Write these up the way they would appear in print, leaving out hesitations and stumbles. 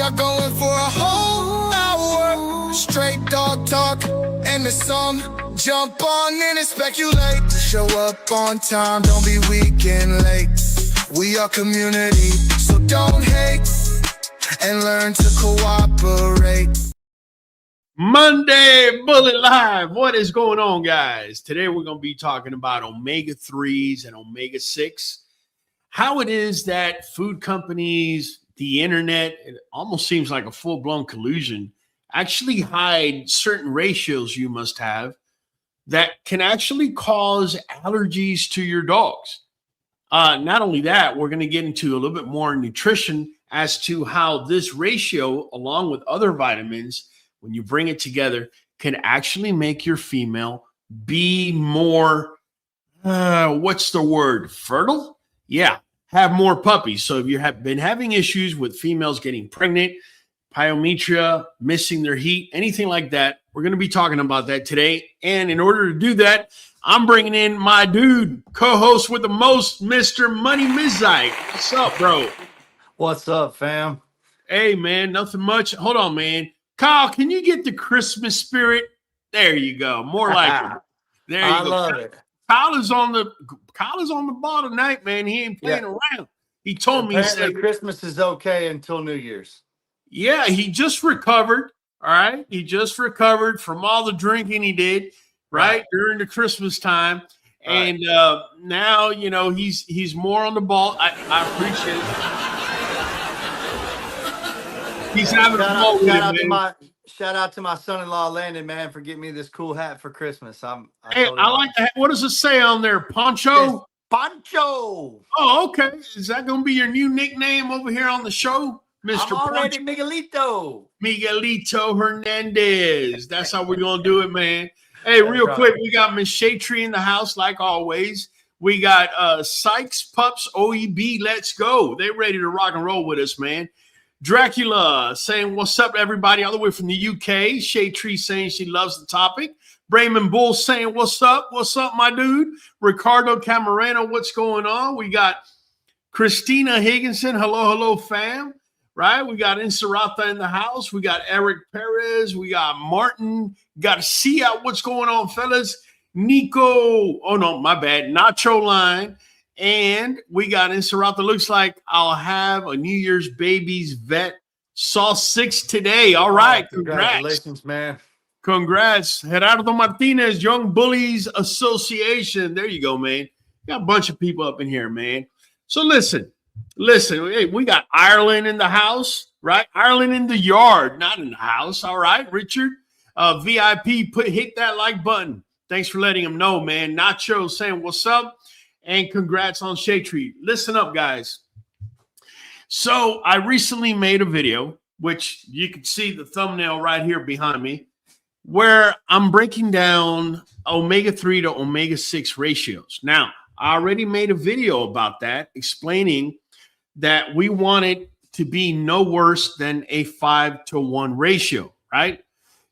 are going for a whole hour. Straight dog talk and the song. Jump on in and speculate. Show up on time, don't be weak and late. We are community, so don't hate and learn to cooperate. Monday Bullet Live. What is going on, guys? Today we're going to be talking about omega-3s and omega-6. How it is that food companies, the internet, it almost seems like a full-blown collusion, actually hide certain ratios you must have that can actually cause allergies to your dogs. Not only that, we're going to get into a little bit more nutrition as to how this ratio, along with other vitamins, when you bring it together, can actually make your female be more, what's the word, fertile? Yeah, have more puppies. So if you have been having issues with females getting pregnant, pyometria, missing their heat, anything like that, we're going to be talking about that today. And in order to do that, I'm bringing in my dude, co-host with the most, Mr. Money Mizite. What's up, bro? What's up, fam? Hey, man, nothing much. Hold on, man. Kyle, can you get the Christmas spirit? There you go. More like it. There you go. I love it. Kyle is on the ball tonight, man. He ain't playing around. He told me, he said Christmas is okay until New Year's. Yeah, he just recovered. All right. He just recovered from all the drinking he did, right, during the Christmas time. And now, you know, he's more on the ball. I appreciate it. He's having a ball with it, man. Shout out to my son-in-law, Landon, man, for getting me this cool hat for Christmas. I like that. What does it say on there? Poncho? Poncho. Oh, okay. Is that going to be your new nickname over here on the show? Mr. I'm already Miguelito. Miguelito Hernandez. That's how we're going to do it, man. Hey, real quick, we got Miss Shaytree in the house, like always. We got Sykes Pups OEB. Let's go. They're ready to rock and roll with us, man. Dracula saying, what's up, everybody, all the way from the UK. Shaytree saying she loves the topic. Brayman Bull saying, what's up? What's up, my dude? Ricardo Camarano, what's going on? We got Christina Higginson. Hello, fam. Right? We got Inserata in the house. We got Eric Perez. We got Martin Garcia. What's going on, fellas? Nico. Oh, no, my bad. Nacho Line. And we got Inserata. Looks like I'll have a New Year's baby's vet. Saw 6 today. All right. Congratulations, man. Congrats. Gerardo Martinez, Young Bullies Association. There you go, man. Got a bunch of people up in here, man. So listen. Hey, we got Ireland in the house, right? Ireland in the yard, not in the house. All right, Richard. VIP, hit that like button. Thanks for letting him know, man. Nacho saying what's up, and congrats on Shaytree. Listen up, guys. So I recently made a video, which you can see the thumbnail right here behind me, where I'm breaking down omega-3 to omega-6 ratios. Now, I already made a video about that, explaining that we want it to be no worse than a 5-to-1 ratio, right?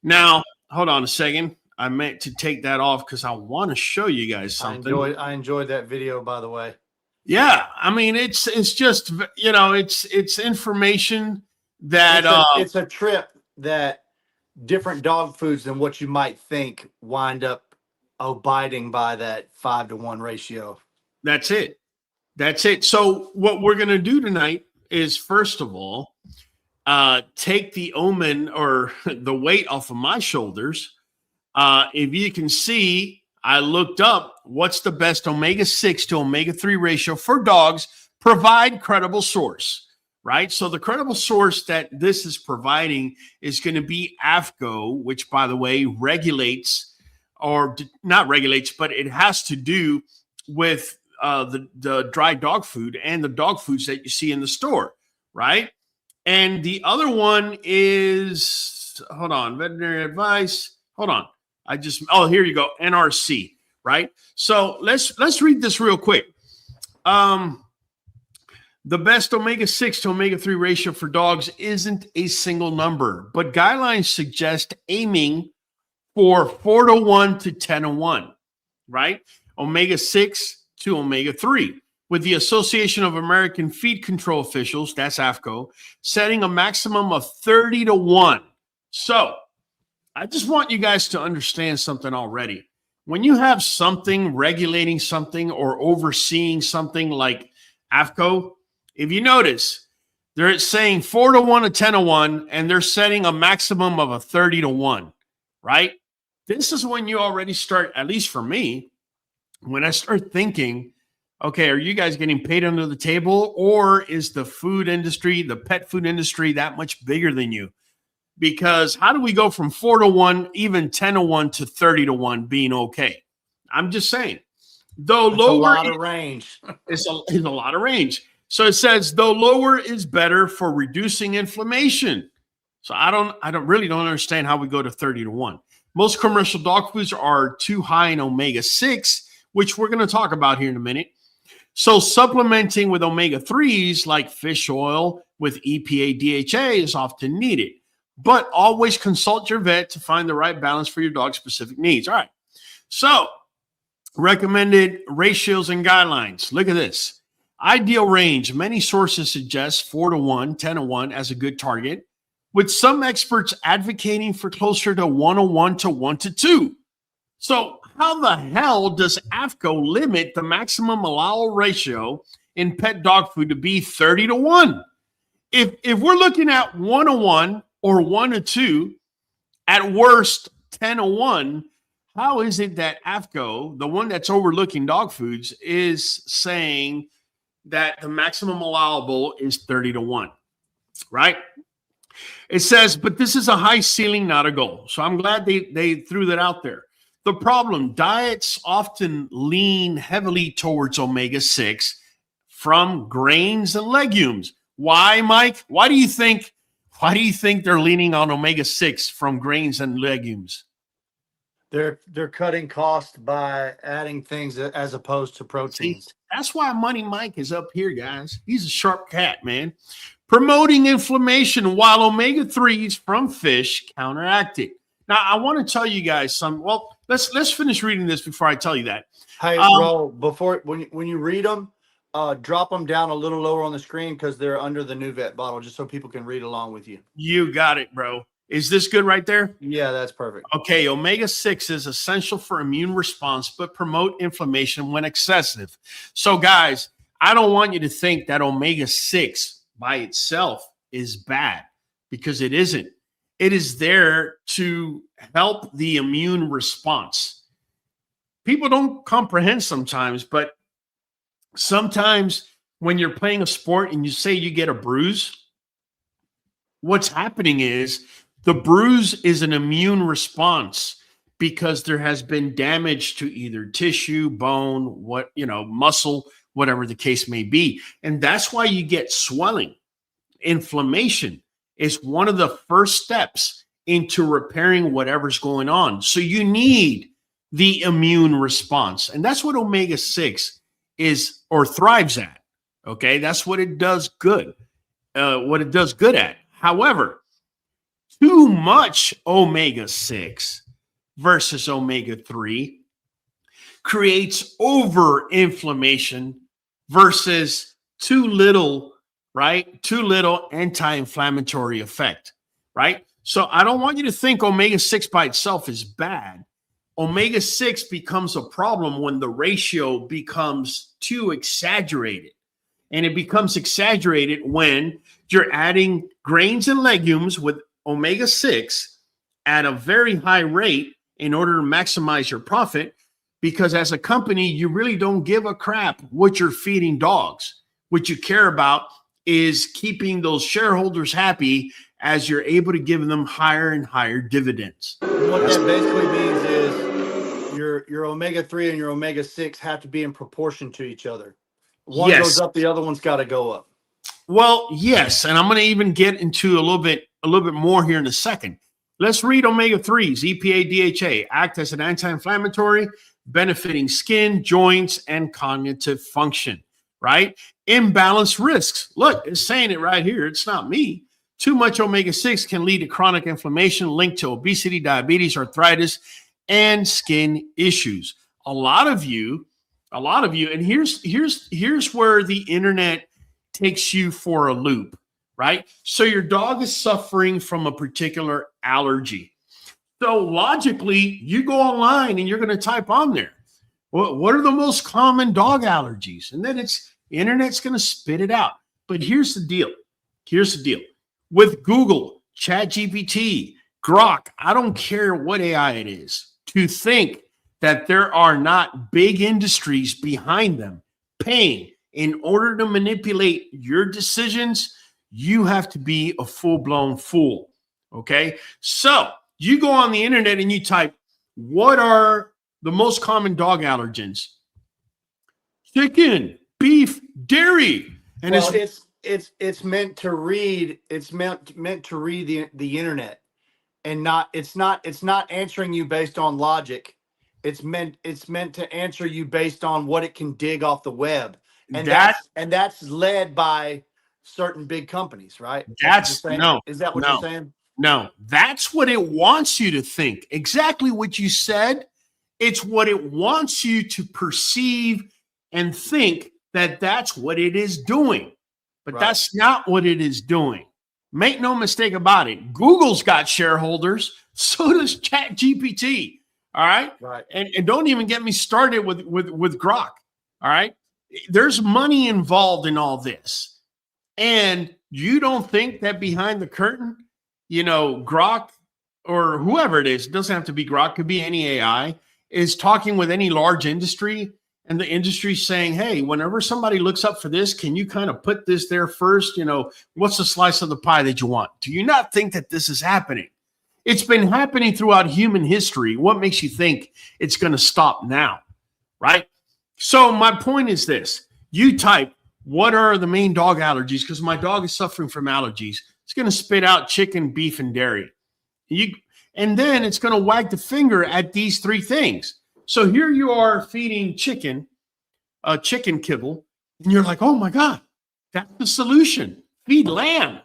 Now, hold on a second. I meant to take that off because I want to show you guys something. I enjoyed that video, by the way. Yeah, I mean, it's just, you know, it's information that it's a trip that different dog foods than what you might think wind up abiding by that 5-to-1 ratio. That's it. So what we're going to do tonight is, first of all, take the omen or the weight off of my shoulders. If you can see, I looked up what's the best omega-6 to omega-3 ratio for dogs. Provide credible source, right? So the credible source that this is providing is going to be AFCO, which, by the way, regulates, or not regulates, but it has to do with the dry dog food and the dog foods that you see in the store, right? And the other one is, hold on, veterinary advice. Hold on. Here you go. NRC, right? So let's read this real quick. The best omega-6 to omega-3 ratio for dogs isn't a single number, but guidelines suggest aiming for 4-to-1 to 10-to-1, right? Omega-6 to omega-3. with the Association of American Feed Control Officials, that's AFCO, setting a maximum of 30 to 1. So I just want you guys to understand something already. When you have something regulating something or overseeing something like AFCO, if you notice, they're saying 4 to 1 to 10 to 1, and they're setting a maximum of a 30 to 1, right? This is when you already start, at least for me, when I start thinking, okay, are you guys getting paid under the table, or is the food industry, the pet food industry, that much bigger than you? Because how do we go from 4 to 1, even 10 to 1 to 30 to 1 being okay? I'm just saying. Though It's lower, a lot of range. it's a lot of range. So it says, though lower is better for reducing inflammation. So I really don't understand how we go to 30 to 1. Most commercial dog foods are too high in omega-6, which we're going to talk about here in a minute. So supplementing with omega-3s like fish oil with EPA DHA is often needed. But always consult your vet to find the right balance for your dog's specific needs. All right. So recommended ratios and guidelines. Look at this. Ideal range. Many sources suggest 4 to 1, 10 to 1 as a good target, with some experts advocating for closer to 1 to 1 to 1 to 2. So how the hell does AFCO limit the maximum allowable ratio in pet dog food to be 30 to 1? If we're looking at 1 to 1 or 1 to 2, at worst 10 to 1, how is it that AFCO, the one that's overlooking dog foods, is saying that the maximum allowable is 30 to 1, right? It says, but this is a high ceiling, not a goal. So I'm glad they threw that out there. The problem, diets often lean heavily towards omega-6 from grains and legumes. Why, Mike? Why do you think they're leaning on omega-6 from grains and legumes? They're cutting costs by adding things as opposed to proteins. See, that's why Money Mike is up here, guys. He's a sharp cat, man. Promoting inflammation while omega-3s from fish counteract it. Now, I want to tell you guys some. Well, let's finish reading this before I tell you that. Hey, Raul, before when you read them, drop them down a little lower on the screen because they're under the NuVet bottle, just so people can read along with you. You got it, bro. Is this good right there? Yeah, that's perfect. Okay, omega-6 is essential for immune response, but promote inflammation when excessive. So, guys, I don't want you to think that omega-6 by itself is bad, because it isn't. It is there to help the immune response. People don't comprehend sometimes, but sometimes when you're playing a sport and you say you get a bruise, what's happening is the bruise is an immune response because there has been damage to either tissue, bone, muscle, whatever the case may be. And that's why you get swelling. Inflammation is one of the first steps into repairing whatever's going on. So you need the immune response. And that's what omega-6 is, or thrives at. Okay, that's what it does good. At. However, too much omega-6 versus omega-3 creates over-inflammation versus too little, right? Too little anti-inflammatory effect, right? So I don't want you to think omega-6 by itself is bad. Omega-6 becomes a problem when the ratio becomes too exaggerated. And it becomes exaggerated when you're adding grains and legumes with omega-6 at a very high rate in order to maximize your profit, because as a company, you really don't give a crap what you're feeding dogs. What you care about is keeping those shareholders happy as you're able to give them higher and higher dividends. What that basically means is your omega-3 and your omega-6 have to be in proportion to each other. One goes up, the other one's got to go up. Well, yes, and I'm going to even get into a little bit more here in a second. Let's read omega-3s. EPA DHA act as an anti-inflammatory, benefiting skin, joints, and cognitive function, right? Imbalance risks. Look, it's saying it right here. It's not me. Too much omega-6 can lead to chronic inflammation linked to obesity, diabetes, arthritis, and skin issues. A lot of you A lot of you, and here's where the internet takes you for a loop, right? So your dog is suffering from a particular allergy. So logically, you go online and you're going to type on there, what are the most common dog allergies? And then the internet's going to spit it out. But here's the deal. Here's the deal. With Google, ChatGPT, Grok, I don't care what AI it is, to think that there are not big industries behind them paying in order to manipulate your decisions, you have to be a full-blown fool, okay? So you go on the internet and you type, what are the most common dog allergens? Chicken, beef, dairy. And well, it's meant to read. It's meant to read the internet, and it's not answering you based on logic. It's meant to answer you based on what it can dig off the web, and that's led by certain big companies, right? No. Is that what you're saying? No, that's what it wants you to think. Exactly what you said. It's what it wants you to perceive and think that that's what it is doing. But right. That's not what it is doing. Make no mistake about it. Google's got shareholders. So does ChatGPT. All right. Right. And don't even get me started with Grok. All right. There's money involved in all this. And you don't think that behind the curtain, Grok or whoever it is, it doesn't have to be Grok, could be any AI, is talking with any large industry, and the industry saying, hey, whenever somebody looks up for this, can you kind of put this there first? What's the slice of the pie that you want? Do you not think that this is happening? It's been happening throughout human history. What makes you think it's going to stop now, right? So my point is this. You type, what are the main dog allergies? Because my dog is suffering from allergies. It's going to spit out chicken, beef, and dairy. And then it's going to wag the finger at these three things. So here you are feeding chicken kibble, and you're like, oh my God, that's the solution. Feed lamb,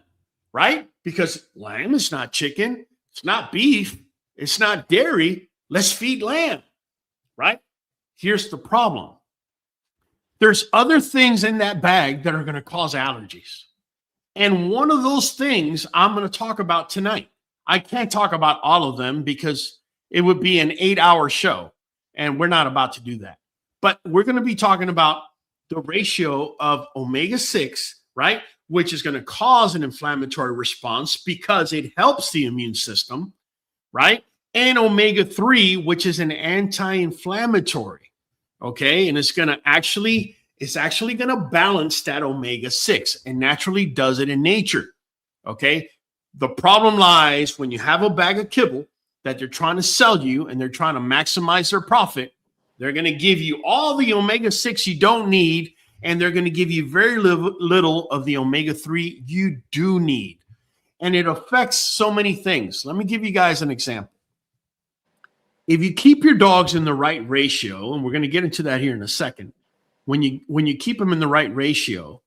right? Because lamb is not chicken. It's not beef. It's not dairy. Let's feed lamb, right? Here's the problem. There's other things in that bag that are going to cause allergies. And one of those things I'm going to talk about tonight. I can't talk about all of them because it would be an 8-hour show, and we're not about to do that. But we're going to be talking about the ratio of omega-6, right, which is going to cause an inflammatory response because it helps the immune system, right, and omega-3, which is an anti-inflammatory, okay, and it's actually going to balance that omega-6 and naturally does it in nature, okay? The problem lies when you have a bag of kibble that they're trying to sell you and they're trying to maximize their profit. They're going to give you all the omega-6 you don't need, and they're going to give you very little of the omega-3 you do need. And it affects so many things. Let me give you guys an example. If you keep your dogs in the right ratio, and we're going to get into that here in a second, when you keep them in the right ratio,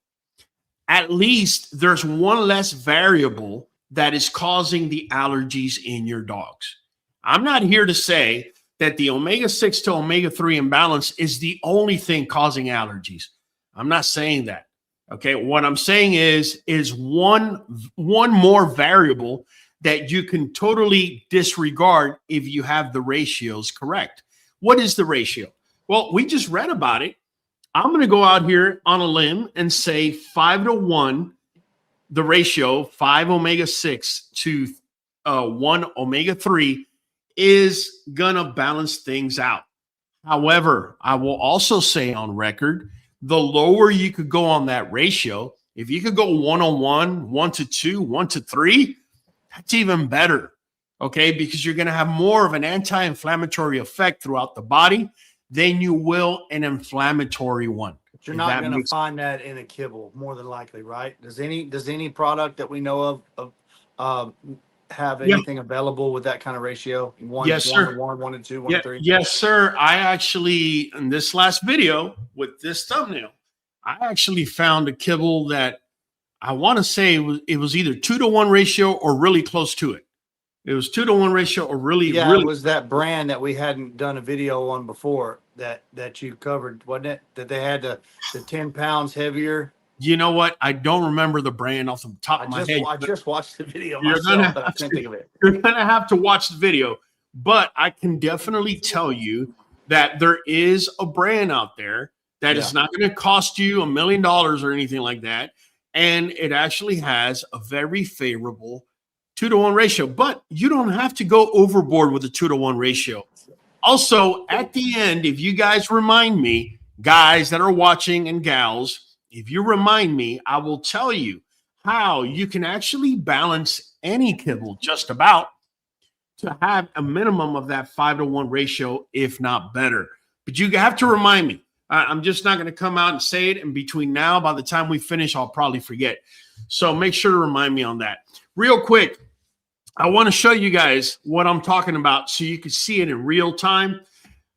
at least there's one less variable that is causing the allergies in your dogs. I'm not here to say that the omega-6 to omega-3 imbalance is the only thing causing allergies. I'm not saying that. Okay, what I'm saying is one more variable that you can totally disregard if you have the ratios correct. What is the ratio? Well, we just read about it. I'm going to go out here on a limb and say 5-to-1, the ratio 5 omega-6 to 1 omega-3 is going to balance things out. However, I will also say on record, the lower you could go on that ratio, if you could go 1-on-1, 1-to-2, 1-to-3, that's even better, okay? Because you're going to have more of an anti-inflammatory effect throughout the body than you will an inflammatory one. But you're not going to find that in a kibble, more than likely, right? Does any product that we know of have anything available with that kind of ratio? Yes, sir. 1-to-1, 1-to-2, 1-to-3? Yes, sir. I actually, in this last video with this thumbnail, I actually found a kibble that I want to say it was either 2-to-1 ratio or really close to it. It was 2-to-1 ratio or really. It was that brand that we hadn't done a video on before. that you covered, wasn't it? That they had the 10 pounds heavier. You know what? I don't remember the brand off the top of my head. I just watched the video You're myself, but I couldn't think of it. You're going to have to watch the video. But I can definitely tell you that there is a brand out there that is not going to cost you $1 million or anything like that. And it actually has a very favorable 2-to-1 ratio. But you don't have to go overboard with a 2-to-1 ratio. Also, at the end, if you guys remind me, guys that are watching and gals, if you remind me, I will tell you how you can actually balance any kibble just about to have a minimum of that 5-to-1 ratio, if not better. But you have to remind me. I'm just not going to come out and say it. And between now, by the time we finish, I'll probably forget. So make sure to remind me on that. Real quick, I want to show you guys what I'm talking about so you can see it in real time.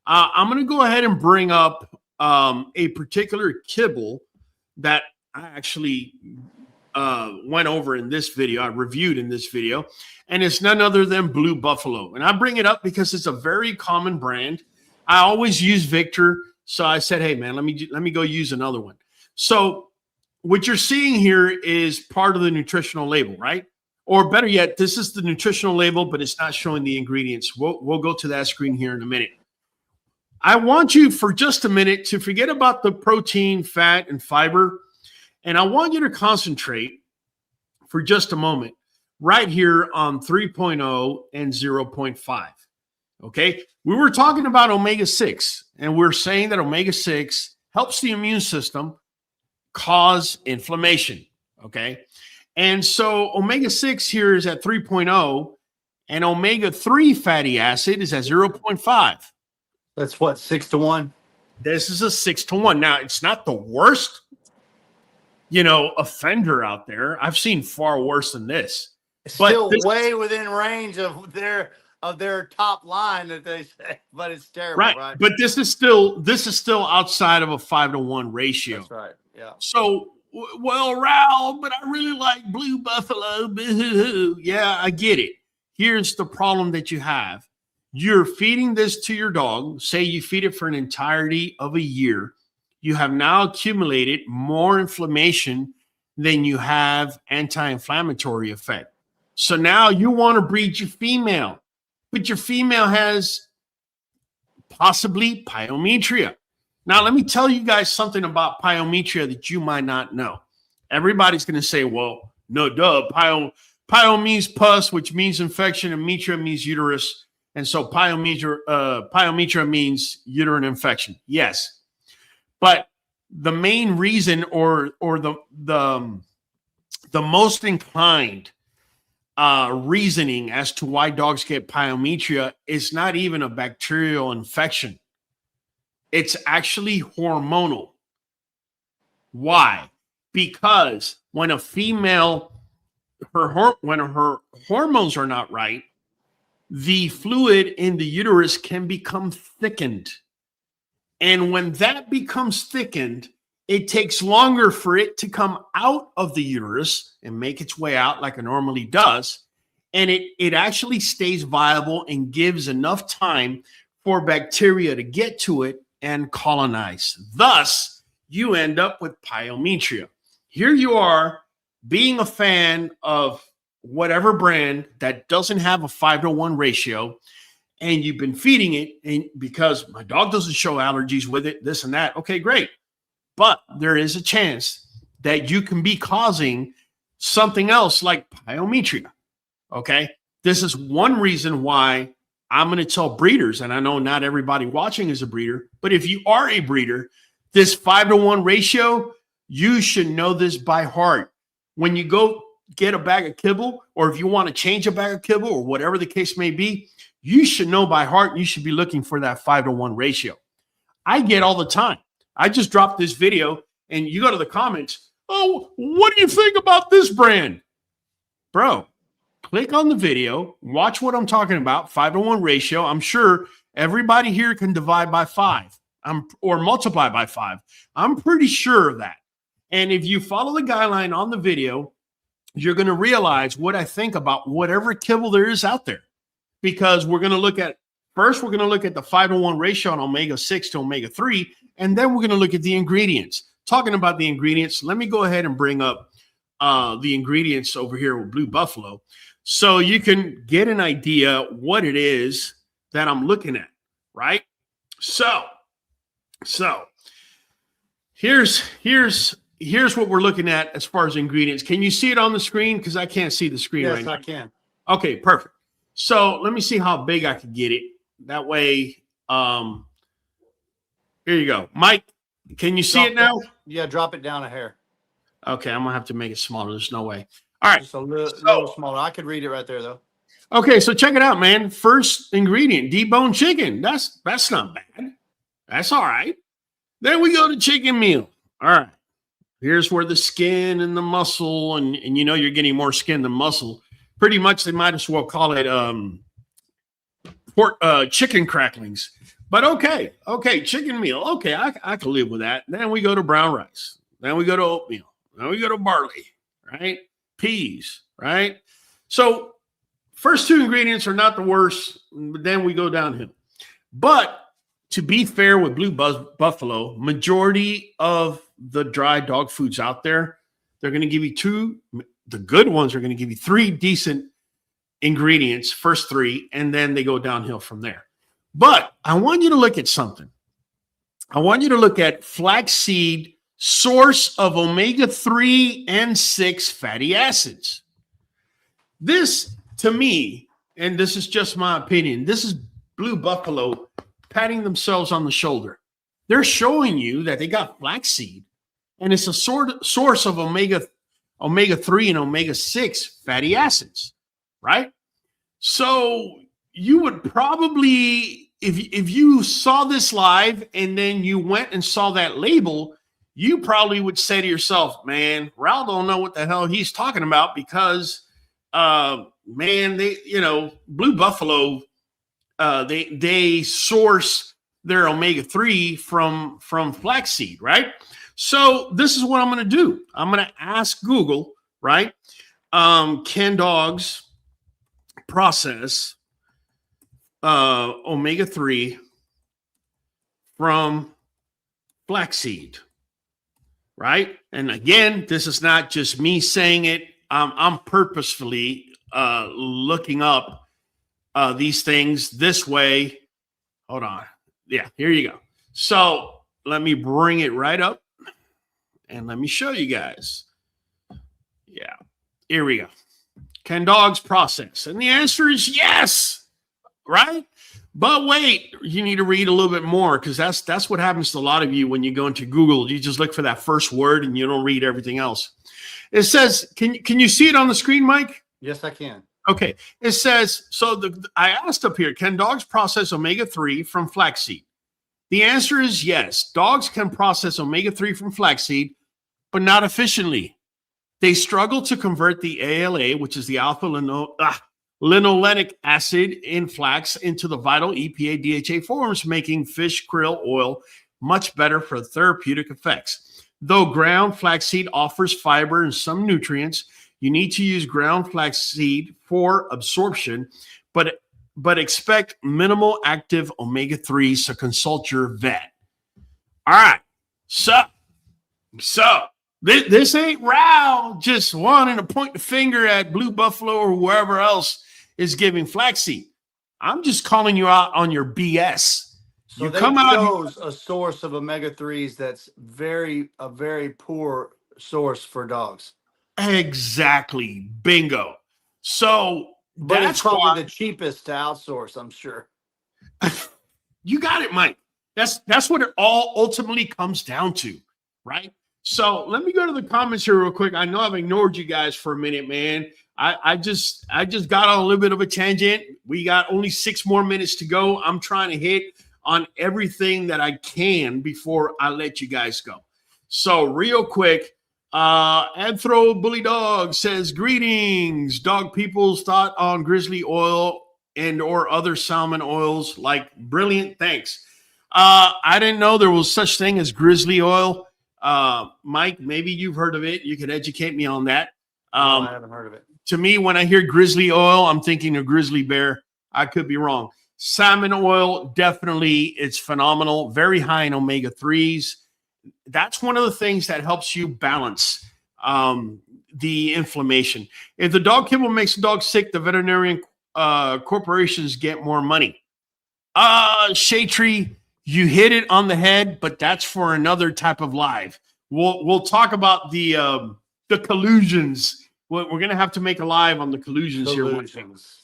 I'm going to go ahead and bring up a particular kibble that I actually went over in this video. I reviewed in this video, and it's none other than Blue Buffalo. And I bring it up because it's a very common brand. I always use Victor, so I said, hey, man, let me go use another one. So what you're seeing here is part of the nutritional label, right? Or better yet, this is the nutritional label, but it's not showing the ingredients. We'll go to that screen here in a minute. I want you for just a minute to forget about the protein, fat, and fiber. And I want you to concentrate for just a moment right here on 3.0 and 0.5. Okay. We were talking about omega-6, and we're saying that omega-6 helps the immune system cause inflammation. Okay. And so omega-6 here is at 3.0, and omega-3 fatty acid is at 0.5. That's what, 6-to-1? This is a 6-to-1. Now, it's not the worst, offender out there. I've seen far worse than this. Still way within range of their top line that they say, but it's terrible, right? But this is still outside of a 5-to-1 ratio. That's right. Yeah. So, well, Raul, but I really like Blue Buffalo. Boo-hoo-hoo. Yeah, I get it. Here's the problem that you have. You're feeding this to your dog. Say you feed it for an entirety of a year. You have now accumulated more inflammation than you have anti-inflammatory effect. So now you want to breed your female, but your female has possibly pyometria. Now, let me tell you guys something about pyometria that you might not know. Everybody's going to say, well, no, duh. Pyo means pus, which means infection, and metria means uterus. And so pyometria means uterine infection. Yes. But the main reason or the most inclined reasoning as to why dogs get pyometria is not even a bacterial infection. It's actually hormonal. Why? Because when a female, when her hormones are not right, the fluid in the uterus can become thickened. And when that becomes thickened, it takes longer for it to come out of the uterus and make its way out like it normally does. And it actually stays viable and gives enough time for bacteria to get to it and colonize. Thus, you end up with pyometria. Here you are being a fan of whatever brand that doesn't have a 5-to-1 ratio, and you've been feeding it, and because my dog doesn't show allergies with it, this and that. Okay, great. But there is a chance that you can be causing something else like pyometria. Okay. This is one reason why I'm going to tell breeders, and I know not everybody watching is a breeder, but if you are a breeder, this 5-to-1 ratio, you should know this by heart. When you go get a bag of kibble, or if you want to change a bag of kibble, or whatever the case may be, you should know by heart. You should be looking for that 5-to-1 ratio. I get all the time. I just dropped this video, and you go to the comments. Oh, what do you think about this brand? Bro, click on the video, watch what I'm talking about, 5-to-1 ratio. I'm sure everybody here can divide by 5 or multiply by 5. I'm pretty sure of that. And if you follow the guideline on the video, you're going to realize what I think about whatever kibble there is out there, because we're going to look at First, we're going to look at the 5-to-1 ratio on omega-6 to omega-3, and then we're going to look at the ingredients. Talking about the ingredients, let me go ahead and bring up the ingredients over here with Blue Buffalo so you can get an idea what it is that I'm looking at, right? So here's what we're looking at as far as ingredients. Can you see it on the screen? Because I can't see the screen right now. Yes, I can. Okay, perfect. So let me see how big I can get it. That way, here you go. Mike, can you see it now? Yeah, drop it down a hair. Okay, I'm going to have to make it smaller. There's no way. All right. Just a little smaller. I could read it right there, though. Okay, so check it out, man. First ingredient, deboned chicken. That's not bad. That's all right. Then we go to chicken meal. All right. Here's where the skin and the muscle, and you know you're getting more skin than muscle. Pretty much they might as well call it chicken cracklings. But okay, chicken meal. Okay, I can live with that. Then we go to brown rice. Then we go to oatmeal. Then we go to barley, right? Peas, right? So first two ingredients are not the worst, but then we go downhill. But to be fair with Blue Buffalo, majority of the dry dog foods out there, they're going to give you two. The good ones are going to give you three decent ingredients, first three, and then they go downhill from there. But I want you to look at something. I want you to look at flaxseed, source of omega-3 and 6 fatty acids. This, to me, and this is just my opinion, this is Blue Buffalo patting themselves on the shoulder. They're showing you that they got flaxseed, and it's a source of omega-3 and omega-6 fatty acids, right? So you would probably, if you saw this live and then you went and saw that label, you probably would say to yourself, man, Raul don't know what the hell he's talking about because, man, Blue Buffalo, they source their omega-3 from flaxseed, right? So this is what I'm going to do. I'm going to ask Google, right? Can dogs process omega-3 from flaxseed, right? And again, this is not just me saying it. I'm purposefully looking up these things this way. Hold on. Yeah, here you go. So let me bring it right up and let me show you guys. Yeah, here we go. Can dogs process? And the answer is yes, right? But wait, you need to read a little bit more because that's what happens to a lot of you when you go into Google. You just look for that first word and you don't read everything else. It says, can you see it on the screen, Mike? Yes, I can. Okay. It says, I asked up here, can dogs process omega-3 from flaxseed? The answer is yes. Dogs can process omega-3 from flaxseed, but not efficiently. They struggle to convert the ALA, which is the alpha linolenic acid in flax, into the vital EPA DHA forms, making fish krill oil much better for therapeutic effects. Though ground flaxseed offers fiber and some nutrients, you need to use ground flaxseed for absorption, but expect minimal active omega-3s, so consult your vet. All right. So this ain't Raul just wanting to point the finger at Blue Buffalo or whoever else is giving flaxseed. I'm just calling you out on your BS. So you they come out chose a source of omega-3s that's a very poor source for dogs. Exactly. Bingo. So But that's it's probably why the cheapest to outsource, I'm sure. you got it, Mike. That's what it all ultimately comes down to, right? So let me go to the comments here real quick. I know I've ignored you guys for a minute, man. I just got on a little bit of a tangent. We got only 6 more minutes to go. I'm trying to hit on everything that I can before I let you guys go. So real quick, Anthro Bully Dog says, greetings, dog people's thought on grizzly oil and or other salmon oils, like brilliant, thanks. I didn't know there was such thing as grizzly oil. Mike, maybe you've heard of it. You could educate me on that. No, I haven't heard of it. To me, when I hear grizzly oil, I'm thinking of grizzly bear. I could be wrong. Salmon oil, definitely, it's phenomenal. Very high in omega-3s. That's one of the things that helps you balance the inflammation. If the dog kibble makes the dog sick, the veterinarian corporations get more money. Shade Tree, you hit it on the head, but that's for another type of live. We'll talk about the collusions. We're going to have to make a live on the collusions here.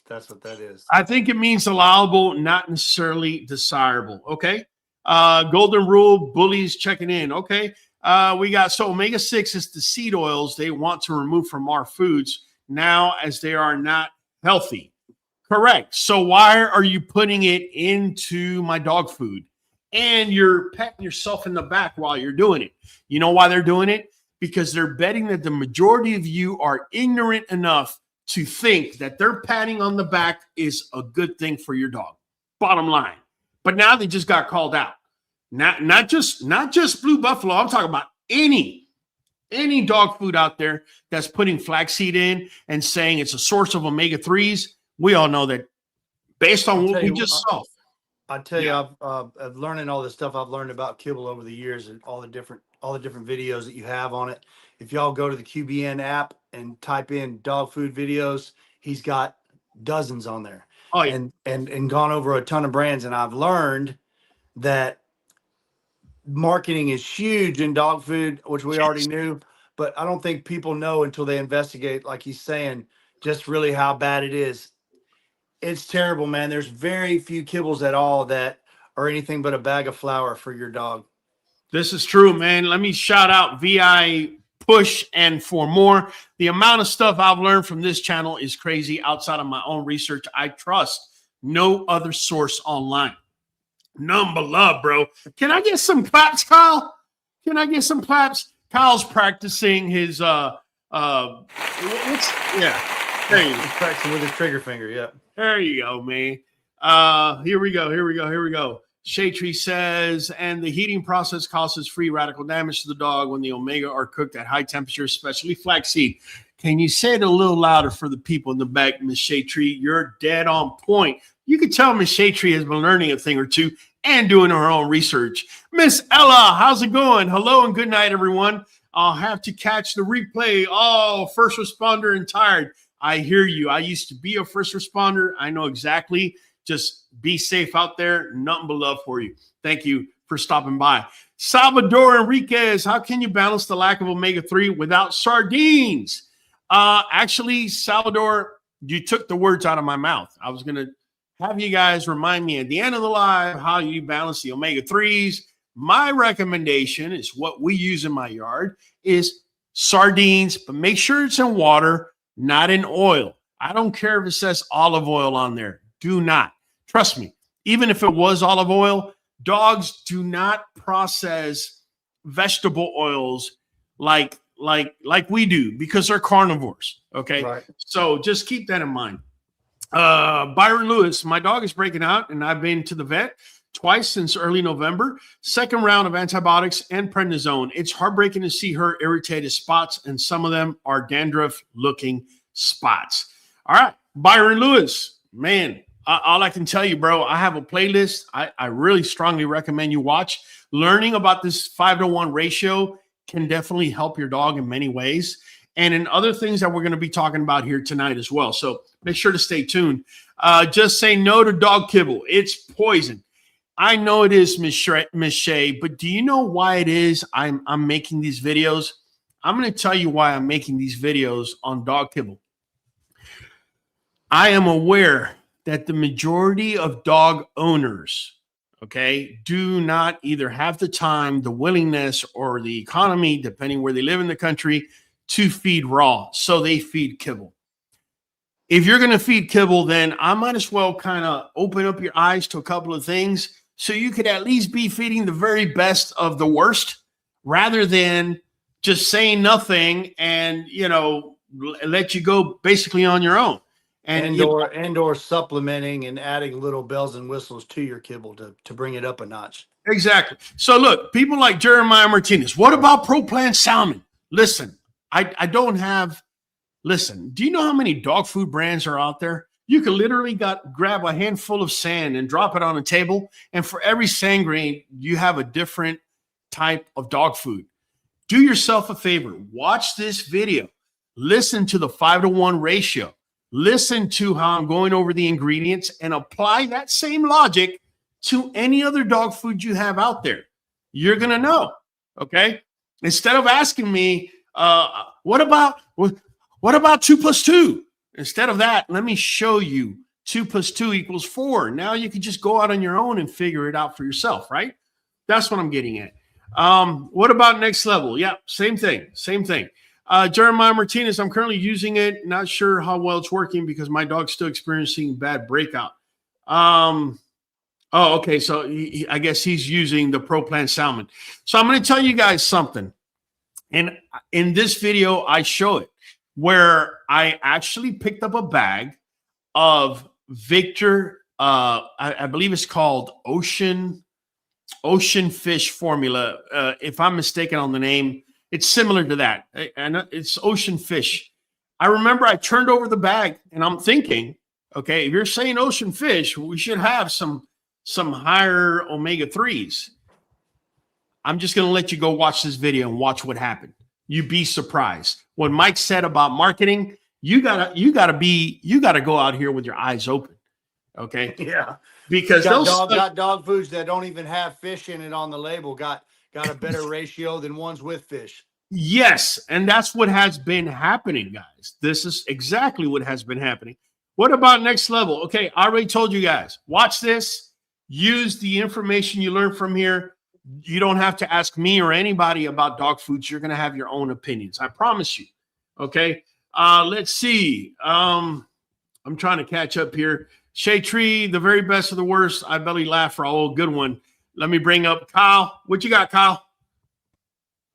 That's what that is. I think it means allowable, not necessarily desirable. Okay. Golden Rule, bullies checking in. Okay. We got, so omega-6 is the seed oils they want to remove from our foods now, as they are not healthy. Correct. So why are you putting it into my dog food? And you're patting yourself in the back while you're doing it. You know why they're doing it? Because they're betting that the majority of you are ignorant enough to think that their patting on the back is a good thing for your dog. Bottom line. But now they just got called out. Not just Blue Buffalo. I'm talking about any dog food out there that's putting flaxseed in and saying it's a source of omega-3s. We all know that based on what we just saw. I tell you, I've learning all this stuff I've learned about kibble over the years, and all the different videos that you have on it. If y'all go to the QBN app and type in dog food videos, he's got dozens on there. Oh, yeah. And gone over a ton of brands. And I've learned that marketing is huge in dog food, which we already knew, but I don't think people know until they investigate, like he's saying, just really how bad it is. It's terrible, man. There's very few kibbles at all that are anything but a bag of flour for your dog. This is true, man. Let me shout out VI Push and For More. The amount of stuff I've learned from this channel is crazy. Outside of my own research, I trust no other source online. None but love, bro. Can I get some claps, Kyle? Can I get some claps? Kyle's practicing his yeah. There you go. He's practicing with his trigger finger, yeah. There you go, man. Here we go. Shade Tree says, and the heating process causes free radical damage to the dog when the omega are cooked at high temperature, especially flaxseed. Can you say it a little louder for the people in the back, Miss Shade Tree? You're dead on point. You can tell Miss Shade Tree has been learning a thing or two and doing her own research. Miss Ella, how's it going? Hello and good night, everyone. I'll have to catch the replay. Oh, first responder and tired. I hear you. I used to be a first responder. I know exactly. Just be safe out there. Nothing but love for you. Thank you for stopping by. Salvador Enriquez, how can you balance the lack of omega-3 without sardines? Actually, Salvador, you took the words out of my mouth. I was going to have you guys remind me at the end of the live how you balance the omega-3s. My recommendation is what we use in my yard is sardines, but make sure it's in water, not in oil. I don't care if it says olive oil on there. Do not. Trust me. Even if it was olive oil, dogs do not process vegetable oils like we do because they're carnivores. Okay. Right. So just keep that in mind. Byron Lewis, my dog is breaking out and I've been to the vet twice since early November. Second round of antibiotics and prednisone. It's heartbreaking to see her irritated spots, and some of them are dandruff-looking spots. All right, Byron Lewis, man, all I can tell you, bro, I have a playlist I really strongly recommend you watch. Learning about this 5-to-1 ratio can definitely help your dog in many ways, and in other things that we're going to be talking about here tonight as well. So make sure to stay tuned. Just say no to dog kibble. It's poison. I know it is, Miss Shay, but do you know why it is I'm making these videos? I'm going to tell you why I'm making these videos on dog kibble. I am aware that the majority of dog owners, okay, do not either have the time, the willingness, or the economy, depending where they live in the country, to feed raw. So they feed kibble. If you're going to feed kibble, then I might as well kind of open up your eyes to a couple of things so you could at least be feeding the very best of the worst rather than just saying nothing and, you know, let you go basically on your own. And or supplementing and adding little bells and whistles to your kibble to bring it up a notch. Exactly. So look, people like Jeremiah Martinez, what about ProPlan salmon? Listen, I don't have, listen, do you know how many dog food brands are out there? You could literally grab a handful of sand and drop it on a table. And for every sand grain, you have a different type of dog food. Do yourself a favor. Watch this video. Listen to the 5-to-1 ratio. Listen to how I'm going over the ingredients and apply that same logic to any other dog food you have out there. You're going to know. Okay. Instead of asking me, what about 2 + 2? Instead of that, let me show you 2 + 2 = 4. Now you can just go out on your own and figure it out for yourself, right? That's what I'm getting at. What about next level? Yeah, same thing. Jeremiah Martinez, I'm currently using it. Not sure how well it's working because my dog's still experiencing bad breakout. Oh, okay. So I guess he's using the Pro Plan Salmon. So I'm going to tell you guys something. And in this video, I show it where I actually picked up a bag of Victor. I believe it's called Ocean Fish Formula. If I'm mistaken on the name, it's similar to that. And it's Ocean Fish. I remember I turned over the bag and I'm thinking, okay, if you're saying ocean fish, we should have some higher omega-3s. I'm just going to let you go watch this video and watch what happened. You'd be surprised. What Mike said about marketing, you gotta go out here with your eyes open. Okay. Yeah. Because got dog foods that don't even have fish in it on the label got a better ratio than ones with fish. Yes. And that's what has been happening, guys. This is exactly what has been happening. What about next level? Okay. I already told you guys, watch this. Use the information you learn from here. You don't have to ask me or anybody about dog foods. You're going to have your own opinions. I promise you. Okay. Let's see. I'm trying to catch up here. Shea Tree, the very best of the worst. I belly laugh, Raul. Good one. Let me bring up Kyle. What you got, Kyle?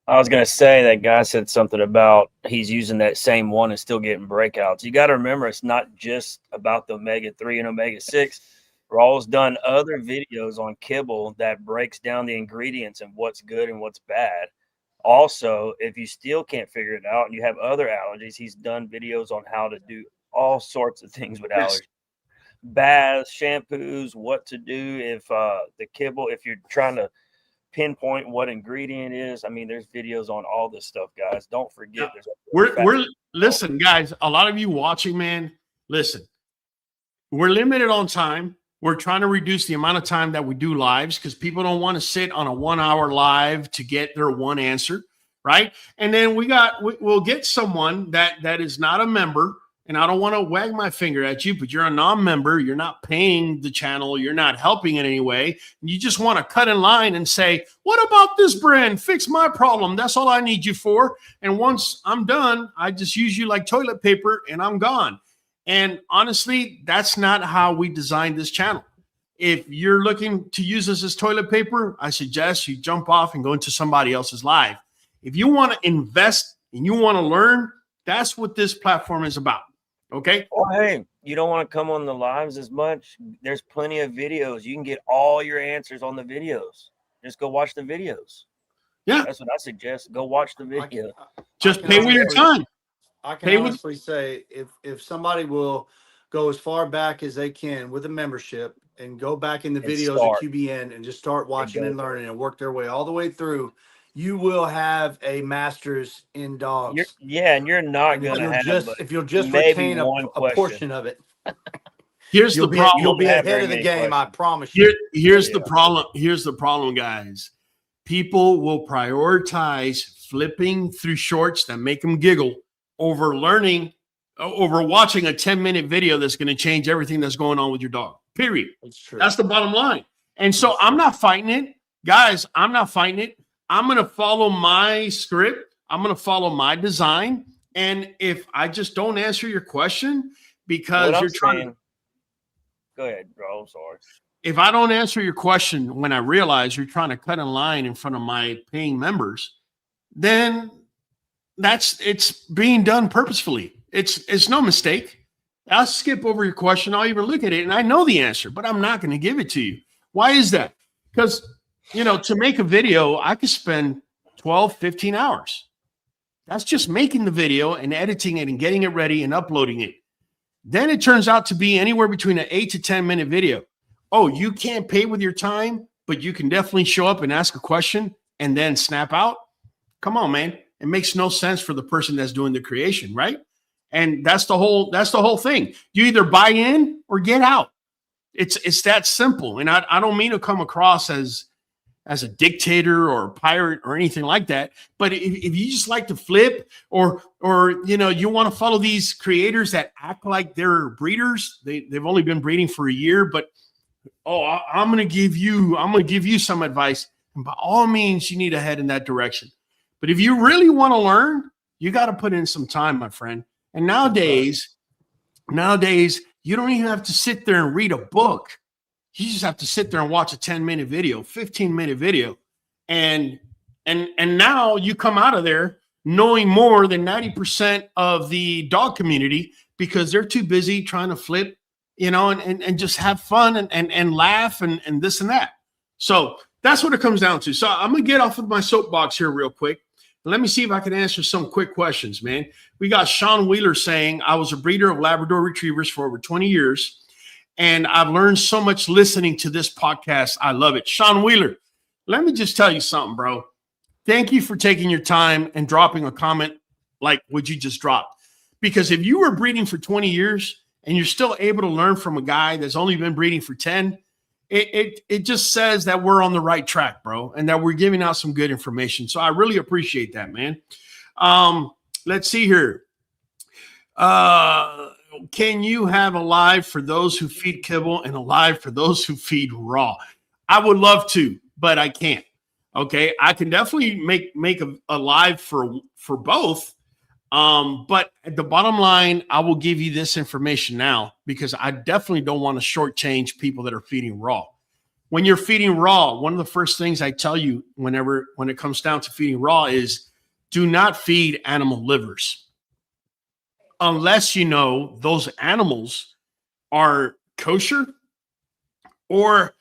I was going to say that guy said something about he's using that same one and still getting breakouts. You got to remember, it's not just about the omega-3 and omega-6. Raul's done other videos on kibble that breaks down the ingredients and what's good and what's bad. Also, if you still can't figure it out and you have other allergies, he's done videos on how to do all sorts of things with allergies. Baths, shampoos, what to do if the kibble, if you're trying to pinpoint what ingredient is. I mean, there's videos on all this stuff, guys. Don't forget. We're listen, guys, a lot of you watching, man, listen, we're limited on time. We're trying to reduce the amount of time that we do lives because people don't want to sit on a 1-hour live to get their one answer, right? And then we'll get someone that is not a member, and I don't want to wag my finger at you, but you're a non-member, you're not paying the channel, you're not helping in any way. You just want to cut in line and say, what about this brand? Fix my problem. That's all I need you for. And once I'm done, I just use you like toilet paper and I'm gone. And honestly, that's not how we designed this channel. If you're looking to use this as toilet paper, I suggest you jump off and go into somebody else's live. If you want to invest and you want to learn, that's what this platform is about. Okay. Well, hey, you don't want to come on the lives as much. There's plenty of videos. You can get all your answers on the videos. Just go watch the videos. Yeah. That's what I suggest. Go watch the video. Just pay with your time. I can honestly say if somebody will go as far back as they can with a membership and go back in the videos at QBN and just start watching and learning and work their way all the way through, you will have a master's in dogs. And you're not going to have if you'll just retain a portion of it. Here's the problem. You'll be ahead of the game, I promise you. Here's the problem. Here's the problem, guys. People will prioritize flipping through shorts that make them giggle over watching a 10-minute video that's going to change everything that's going on with your dog. Period. That's true. That's the bottom line. And so I'm not fighting it. Guys, I'm not fighting it. I'm going to follow my script. I'm going to follow my design. And if I just don't answer your question because you're trying. Go ahead, bro. I'm sorry. If I don't answer your question when I realize you're trying to cut in line in front of my paying members, then it's being done purposefully. It's no mistake. I'll skip over your question. I'll even look at it and I know the answer, but I'm not going to give it to you. Why is that? Because, to make a video, I could spend 12, 15 hours. That's just making the video and editing it and getting it ready and uploading it. Then it turns out to be anywhere between an 8 to 10 minute video. Oh, you can't pay with your time, but you can definitely show up and ask a question and then snap out. Come on, man. It makes no sense for the person that's doing the creation, right? And that's the whole thing. You either buy in or get out. It's that simple. And I don't mean to come across as a dictator or a pirate or anything like that. But if you just like to flip or you want to follow these creators that act like they're breeders, they've only been breeding for a year, but I'm gonna give you some advice. And by all means, you need to head in that direction. But if you really want to learn, you got to put in some time, my friend. And nowadays, you don't even have to sit there and read a book. You just have to sit there and watch a 10-minute video, 15-minute video. And now you come out of there knowing more than 90% of the dog community because they're too busy trying to flip, and just have fun and laugh and this and that. So that's what it comes down to. So I'm going to get off of my soapbox here real quick. Let me see if I can answer some quick questions, man. We got Sean Wheeler saying, I was a breeder of Labrador Retrievers for over 20 years, and I've learned so much listening to this podcast. I love it. Sean Wheeler, let me just tell you something, bro. Thank you for taking your time and dropping a comment like what you just dropped. Because if you were breeding for 20 years and you're still able to learn from a guy that's only been breeding for 10, it just says that we're on the right track, bro, and that we're giving out some good information. So I really appreciate that, man. Let's see here. Can you have a live for those who feed kibble and a live for those who feed raw? I would love to, but I can't. Okay, I can definitely make a live for both. But at the bottom line, I will give you this information now because I definitely don't want to shortchange people that are feeding raw. When you're feeding raw, one of the first things I tell you when it comes down to feeding raw is do not feed animal livers unless you know those animals are kosher or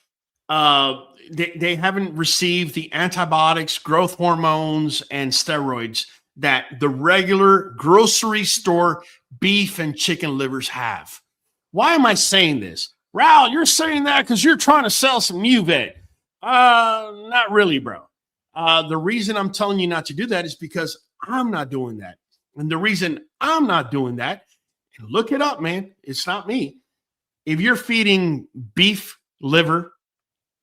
they haven't received the antibiotics, growth hormones, and steroids that the regular grocery store beef and chicken livers have. Why am I saying this? Raul, you're saying that because you're trying to sell some NuVet. Not really, bro. The reason I'm telling you not to do that is because I'm not doing that. And the reason I'm not doing that, and look it up, man, it's not me. If you're feeding beef liver,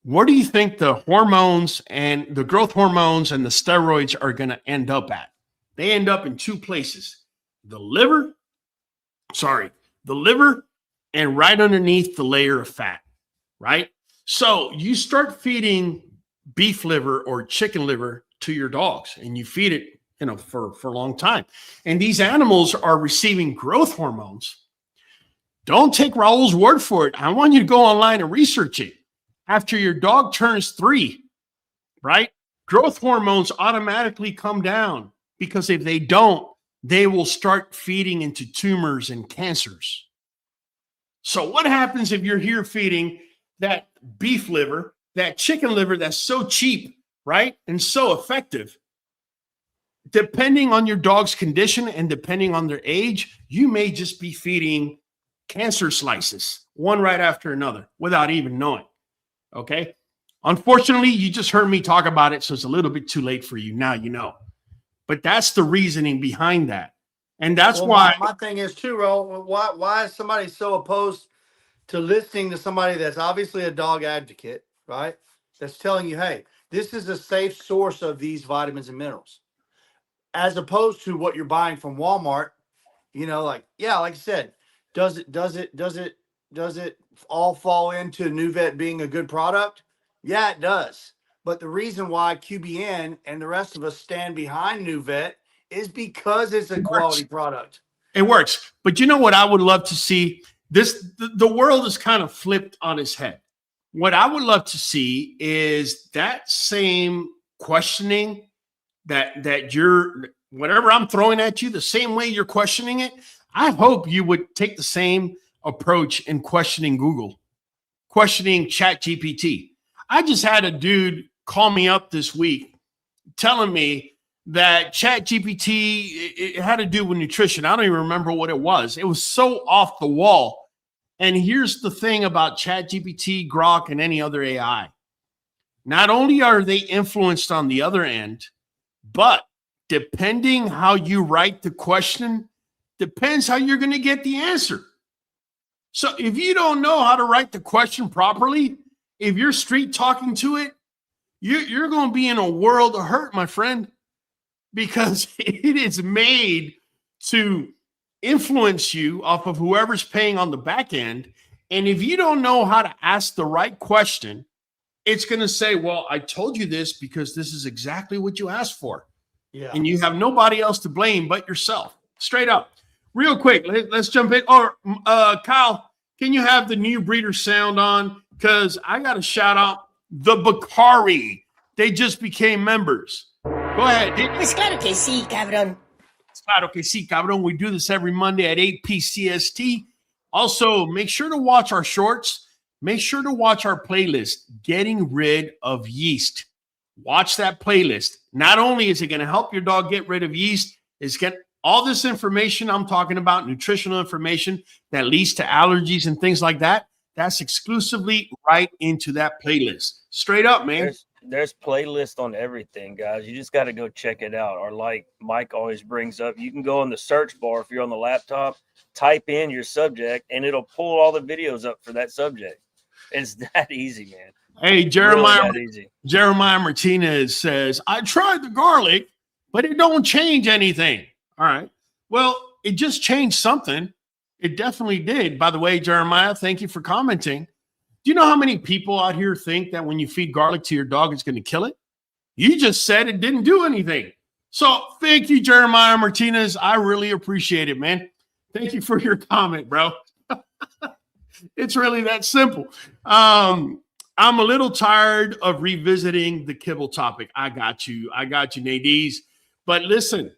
where do you think the hormones and the growth hormones and the steroids are going to end up at? They end up in two places, the liver and right underneath the layer of fat, right? So you start feeding beef liver or chicken liver to your dogs and you feed it, for a long time. And these animals are receiving growth hormones. Don't take Raul's word for it. I want you to go online and research it. After your dog turns 3, right? Growth hormones automatically come down. Because if they don't, they will start feeding into tumors and cancers. So what happens if you're here feeding that beef liver, that chicken liver that's so cheap, right? And so effective? Depending on your dog's condition and depending on their age, you may just be feeding cancer slices, one right after another, without even knowing. Okay? Unfortunately, you just heard me talk about it, so it's a little bit too late for you. Now you know. But that's the reasoning behind that. And that's why my thing is too, Raul, why is somebody so opposed to listening to somebody that's obviously a dog advocate, right? That's telling you, hey, this is a safe source of these vitamins and minerals. As opposed to what you're buying from Walmart, like I said, does it all fall into NuVet being a good product? Yeah, it does. But the reason why QBN and the rest of us stand behind NuVet is because it's a quality product. It works. But you know what I would love to see? The world is kind of flipped on its head. What I would love to see is that same questioning that you're, whatever I'm throwing at you, the same way you're questioning it. I hope you would take the same approach in questioning Google, questioning ChatGPT. I just had a dude call me up this week telling me that ChatGPT, it had to do with nutrition. I don't even remember what it was. It was so off the wall. And here's the thing about ChatGPT, Grok, and any other AI. Not only are they influenced on the other end, but depending how you write the question, depends how you're going to get the answer. So if you don't know how to write the question properly, if you're street talking to it, you're going to be in a world of hurt, my friend, because it is made to influence you off of whoever's paying on the back end. And if you don't know how to ask the right question, it's going to say, well, I told you this because this is exactly what you asked for. Yeah. And you have nobody else to blame but yourself. Straight up. Real quick, let's jump in. Or Kyle, can you have the new breeder sound on? Because I got to shout out the Bakari. They just became members. Go ahead. Pues claro que sí, cabrón. Claro que sí, cabrón. We do this every Monday at 8 p.m. Also, make sure to watch our shorts. Make sure to watch our playlist, Getting Rid of Yeast. Watch that playlist. Not only is it going to help your dog get rid of yeast, it's get all this information I'm talking about, nutritional information that leads to allergies and things like that. That's exclusively right into that playlist. Straight up, man. There's playlists on everything, guys. You just got to go check it out. Or like Mike always brings up, you can go in the search bar if you're on the laptop, type in your subject, and it'll pull all the videos up for that subject. It's that easy, man. Hey, Jeremiah, really easy. Jeremiah Martinez says, I tried the garlic, but it don't change anything. All right. Well, it just changed something. It definitely did. By the way, Jeremiah, thank you for commenting. Do you know how many people out here think that when you feed garlic to your dog, it's going to kill it? You just said it didn't do anything. So thank you, Jeremiah Martinez. I really appreciate it, man. Thank you for your comment, bro. It's really that simple. I'm a little tired of revisiting the kibble topic. I got you, Nadies. But listen,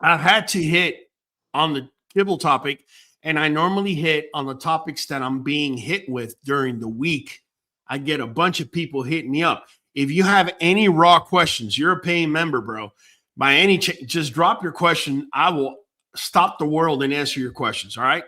I've had to hit on the kibble topic, and I normally hit on the topics that I'm being hit with during the week. I get a bunch of people hitting me up. If you have any raw questions, you're a paying member, bro. By any chance, just drop your question. I will stop the world and answer your questions. All right.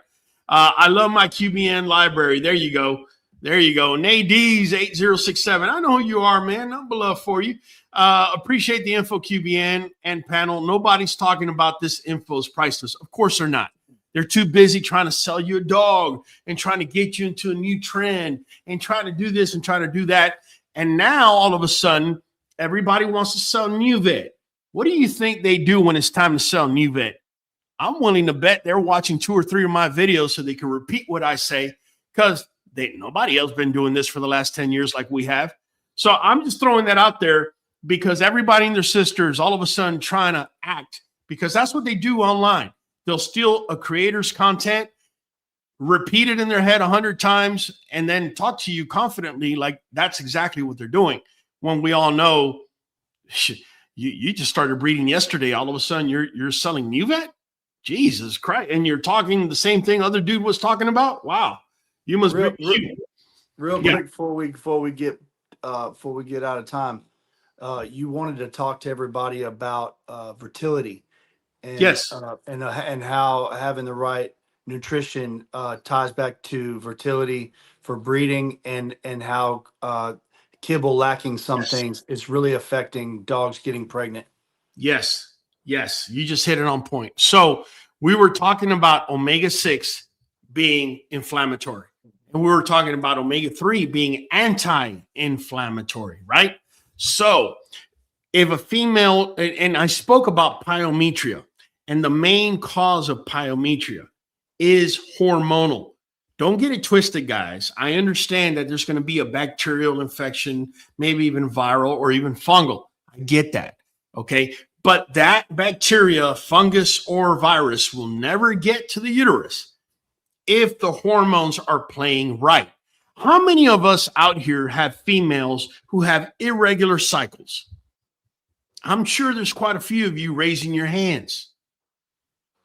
I love my QBN library. There you go. There you go. Nadies 8067. I know who you are, man. Number love for you. Appreciate the info, QBN and panel. Nobody's talking about this info is priceless. Of course they're not. They're too busy trying to sell you a dog and trying to get you into a new trend and trying to do this and trying to do that. And now all of a sudden, everybody wants to sell NuVet. What do you think they do when it's time to sell NuVet? I'm willing to bet they're watching 2 or 3 of my videos so they can repeat what I say, because nobody else been doing this for the last 10 years like we have. So I'm just throwing that out there because everybody and their sisters all of a sudden trying to act, because that's what they do online. They'll steal a creator's content, repeat it in their head 100 times, and then talk to you confidently like that's exactly what they're doing. When we all know you just started breeding yesterday, all of a sudden you're selling NuVet? Jesus Christ. And you're talking the same thing other dude was talking about? Wow. You must be real quick before we get out of time. You wanted to talk to everybody about fertility. And, yes. And how having the right nutrition ties back to fertility for breeding, and how kibble lacking some things is really affecting dogs getting pregnant. Yes. Yes. You just hit it on point. So we were talking about omega-6 being inflammatory, and we were talking about omega-3 being anti-inflammatory, right? So if a female, and I spoke about pyometria, and the main cause of pyometria is hormonal. Don't get it twisted, guys. I understand that there's going to be a bacterial infection, maybe even viral or even fungal. I get that. Okay. But that bacteria, fungus, or virus will never get to the uterus if the hormones are playing right. How many of us out here have females who have irregular cycles? I'm sure there's quite a few of you raising your hands.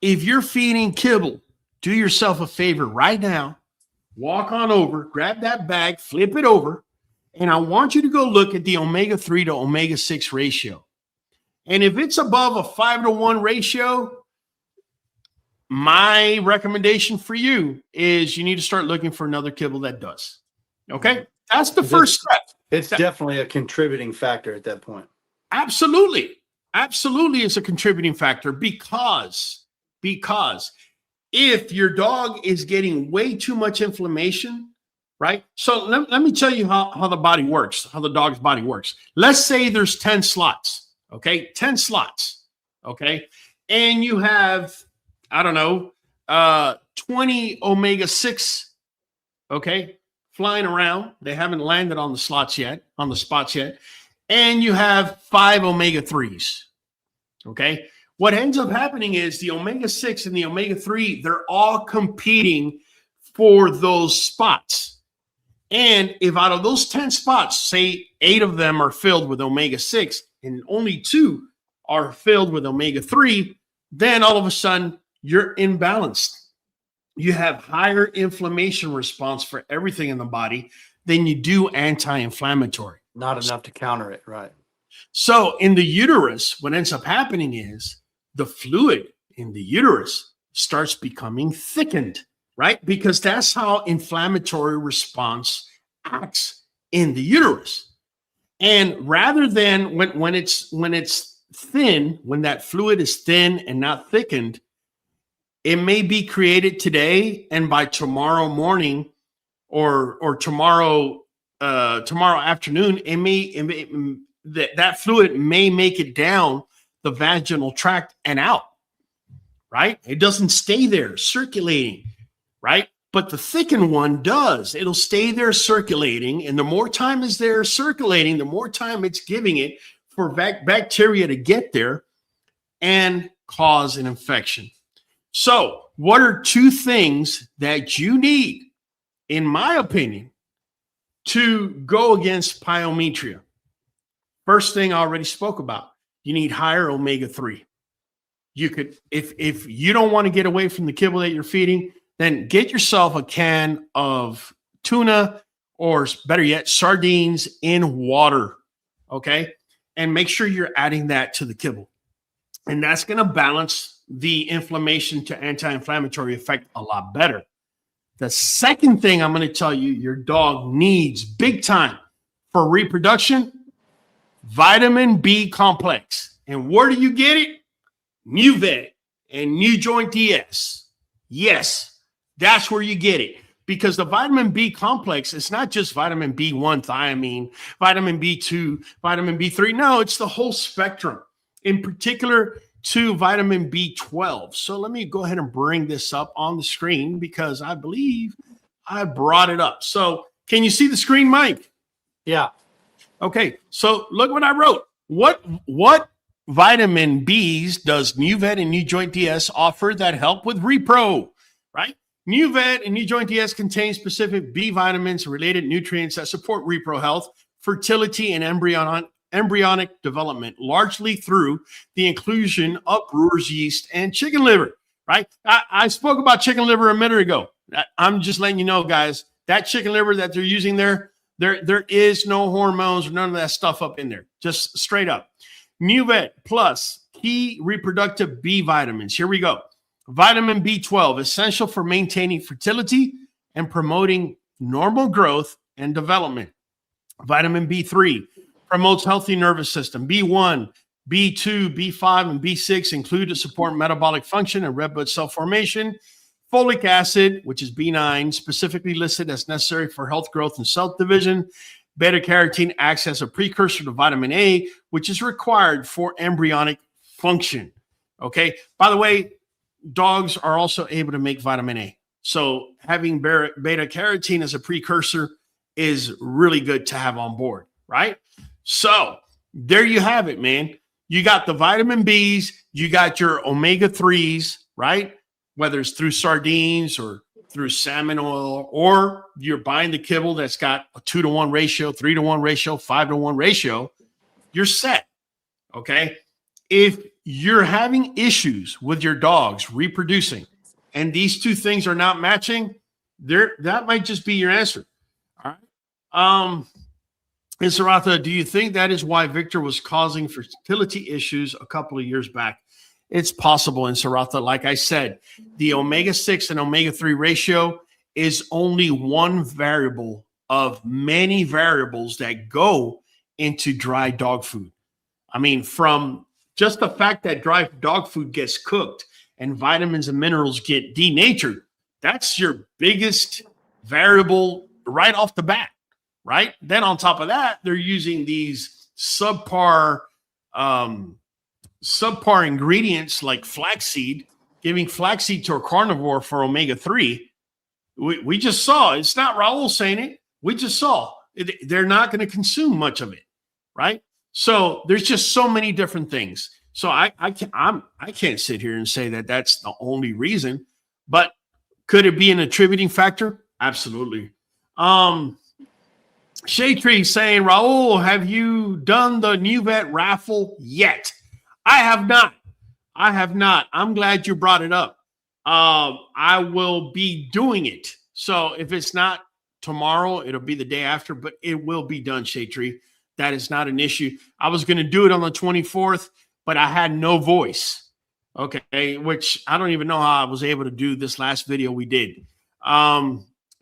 If you're feeding kibble, do yourself a favor right now. Walk on over, grab that bag, flip it over, and I want you to go look at the omega-3 to omega-6 ratio. And if it's above a 5-to-1 ratio, my recommendation for you is you need to start looking for another kibble that does. Okay? That's the first step. It's definitely a contributing factor at that point. Absolutely. Absolutely is a contributing factor because if your dog is getting way too much inflammation, right? So let me tell you how the body works, how the dog's body works. Let's say there's 10 slots, okay? 10 slots, okay? And you have, I don't know, 20 omega-6, okay, flying around. They haven't landed on the spots yet. And you have 5 omega-3s, okay? What ends up happening is the omega-6 and the omega-3, they're all competing for those spots. And if out of those 10 spots, say 8 of them are filled with omega-6 and only 2 are filled with omega-3, then all of a sudden you're imbalanced. You have higher inflammation response for everything in the body than you do anti-inflammatory. Not enough to counter it, right? So in the uterus, what ends up happening is the fluid in the uterus starts becoming thickened, right? Because that's how inflammatory response acts in the uterus. And rather than when it's thin, when that fluid is thin and not thickened, it may be created today, and by tomorrow morning or tomorrow afternoon, that fluid may make it down the vaginal tract and out, right? It doesn't stay there circulating, right? But the thickened one does. It'll stay there circulating, and the more time is there circulating, the more time it's giving it for bacteria to get there and cause an infection. So, what are 2 things that you need, in my opinion, to go against pyometria? First thing I already spoke about, you need higher omega-3. You could, if you don't want to get away from the kibble that you're feeding, then get yourself a can of tuna, or better yet, sardines in water, okay? And make sure you're adding that to the kibble. And that's going to balance the inflammation to anti-inflammatory effect a lot better. The second thing I'm going to tell you your dog needs big time for reproduction, vitamin B complex. And where do you get it? NuVet and NuJoint DS. Yes, that's where you get it. Because the vitamin B complex is not just vitamin B1 thiamine, vitamin B2, vitamin B3. No, it's the whole spectrum. In particular, to vitamin B12. So let me go ahead and bring this up on the screen because I believe I brought it up. So can you see the screen, Mike? Yeah. Okay. So look what I wrote. What vitamin Bs does NuVet and NuJoint DS offer that help with repro, right? NuVet and NuJoint DS contain specific B vitamins and related nutrients that support repro health, fertility, and embryonic development, largely through the inclusion of brewer's yeast and chicken liver, right? I spoke about chicken liver a minute ago. I'm just letting you know, guys, that chicken liver that they're using there is no hormones or none of that stuff up in there, just straight up. NuVet Plus key reproductive B vitamins. Here we go. Vitamin B12, essential for maintaining fertility and promoting normal growth and development. Vitamin B3 promotes healthy nervous system. B1, B2, B5, and B6 include to support metabolic function and red blood cell formation. Folic acid, which is B9, specifically listed as necessary for health growth and cell division. Beta carotene acts as a precursor to vitamin A, which is required for embryonic function. Okay. By the way, dogs are also able to make vitamin A. So having beta carotene as a precursor is really good to have on board, right? So there you have it, man. You got the vitamin Bs, you got your omega-3s, right? Whether it's through sardines or through salmon oil, or you're buying the kibble that's got a 2-to-1 ratio, 3-to-1 ratio, 5-to-1 ratio, you're set, okay? If you're having issues with your dogs reproducing and these 2 things are not matching, that might just be your answer, all right? And Saratha, do you think that is why Victor was causing fertility issues a couple of years back? It's possible in Saratha. Like I said, the omega-6 and omega-3 ratio is only one variable of many variables that go into dry dog food. I mean, from just the fact that dry dog food gets cooked and vitamins and minerals get denatured, that's your biggest variable right off the bat, right? Then on top of that, they're using these subpar ingredients like flaxseed, giving flaxseed to a carnivore for omega-3. We just saw, it's not Raul saying it, we just saw they're not going to consume much of it, right? So there's just so many different things. So I can't sit here and say that that's the only reason, but could it be an attributing factor? Absolutely. Shade Tree saying, Raul, have you done the NuVet raffle yet? I have not. I'm glad you brought it up. I will be doing it. So if it's not tomorrow, it'll be the day after, but it will be done, Shade Tree. That is not an issue. I was going to do it on the 24th, but I had no voice. Okay, which I don't even know how I was able to do this last video we did.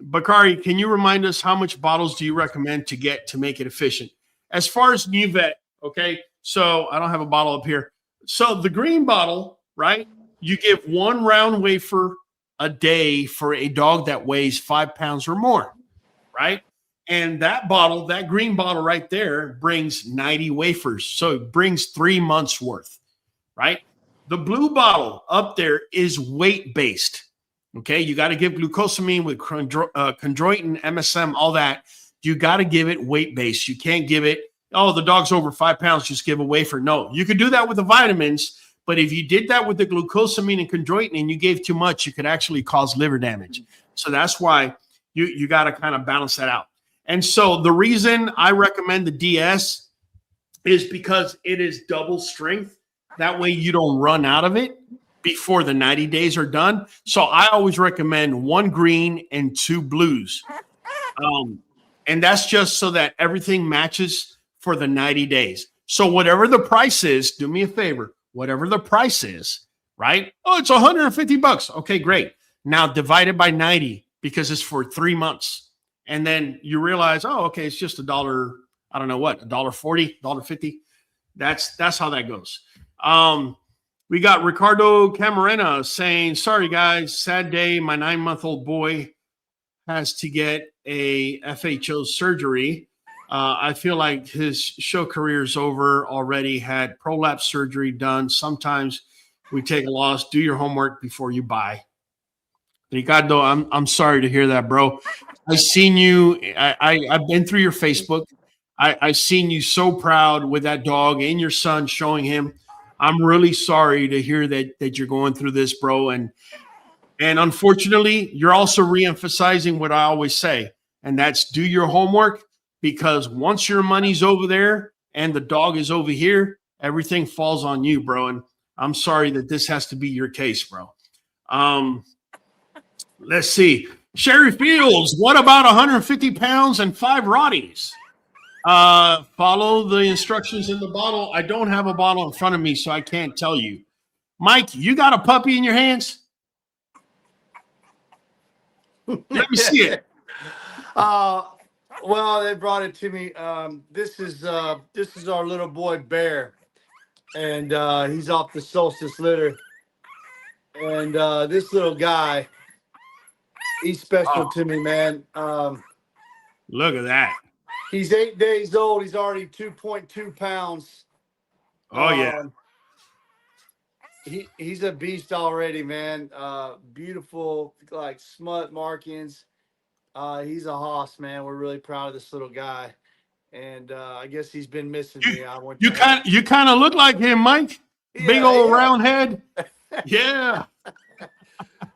Bakari, can you remind us how much bottles do you recommend to get to make it efficient? As far as NuVet, okay, so I don't have a bottle up here. So the green bottle, right, you give 1 round wafer a day for a dog that weighs 5 pounds or more, right? And that bottle, that green bottle right there, brings 90 wafers. So it brings 3 months worth, right? The blue bottle up there is weight-based. Okay, you got to give glucosamine with chondroitin, MSM, all that. You got to give it weight-based. You can't give it, oh, the dog's over 5 pounds, just give a wafer. No, you could do that with the vitamins, but if you did that with the glucosamine and chondroitin and you gave too much, you could actually cause liver damage. So that's why you got to kind of balance that out. And so the reason I recommend the DS is because it is double strength. That way you don't run out of it before the 90 days are done. So I always recommend 1 green and 2 blues. And that's just so that everything matches for the 90 days. So whatever the price is, do me a favor, whatever the price is, right? Oh, it's $150. Okay, great. Now divide it by 90 because it's for 3 months. And then you realize, oh, okay, it's just $1, I don't know what, $1.40, $1.50. That's how that goes. We got Ricardo Camarena saying, sorry, guys, sad day. My 9-month-old boy has to get a FHO surgery. I feel like his show career is over already, had prolapse surgery done. Sometimes we take a loss. Do your homework before you buy. Ricardo, I'm sorry to hear that, bro. I've seen you. I've been through your Facebook. I've seen you so proud with that dog and your son showing him. I'm really sorry to hear that you're going through this, bro. And unfortunately, you're also reemphasizing what I always say, and that's do your homework, because once your money's over there and the dog is over here, everything falls on you, bro. And I'm sorry that this has to be your case, bro. Let's see. Sherry Fields, what about 150 pounds and 5 Rotties? Follow the instructions in the bottle. I don't have a bottle in front of me, so I can't tell you. Mike, you got a puppy in your hands? Let me see it. Well, they brought it to me. This is our little boy Bear, and he's off the Solstice litter. And this little guy, he's special to me, man. Look at that. He's 8 days old. He's already 2.2 pounds. Oh, yeah. He's a beast already, man. Beautiful, like smut markings. He's a hoss, man. We're really proud of this little guy. And I guess he's been missing me. You kind of look like him, Mike. Yeah, big old round head. Yeah.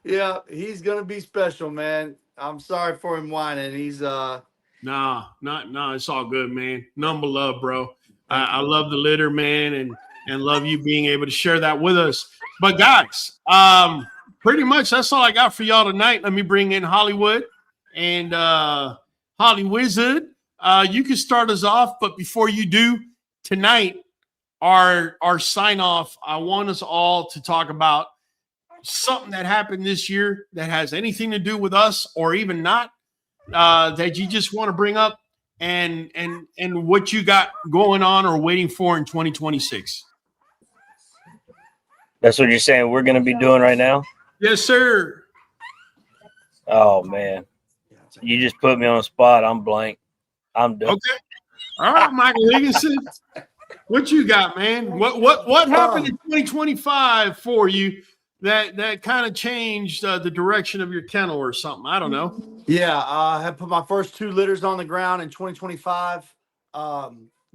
Yeah, he's gonna be special, man. I'm sorry for him whining. He's No, it's all good, man. Number love, bro. I love the litter, man, and love you being able to share that with us. But guys, pretty much that's all I got for y'all tonight. Let me bring in Hollywood and Holly Wizard. you can start us off. But before you do, tonight, our sign off, I want us all to talk about something that happened this year that has anything to do with us or even not, that you just want to bring up, and what you got going on or waiting for in 2026. That's what you're saying we're going to be doing right now? Yes, sir. Oh, man. You just put me on the spot. I'm blank. I'm done. Okay. All right, Michael Higginson. What you got, man? What happened in 2025 for you that kind of changed the direction of your kennel or something? I don't know. Yeah, I had put my first 2 litters on the ground in 2025.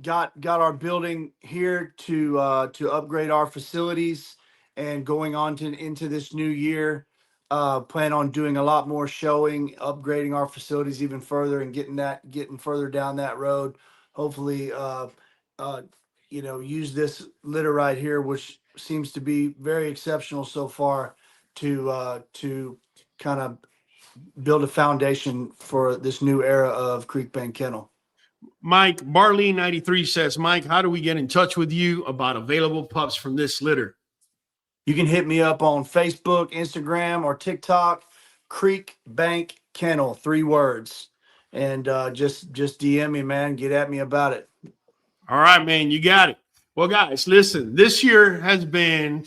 Got our building here to upgrade our facilities, and going on into this new year, plan on doing a lot more showing, upgrading our facilities even further, and getting further down that road. Hopefully, use this litter right here, which seems to be very exceptional so far, to kind of build a foundation for this new era of Creek Bend Kennel. Mike Barley 93 says, Mike, how do we get in touch with you about available pups from this litter? You can hit me up on Facebook, Instagram, or TikTok, Creek Bank Kennel, 3 words. And just DM me, man. Get at me about it. All right, man, you got it. Well, guys, listen, this year has been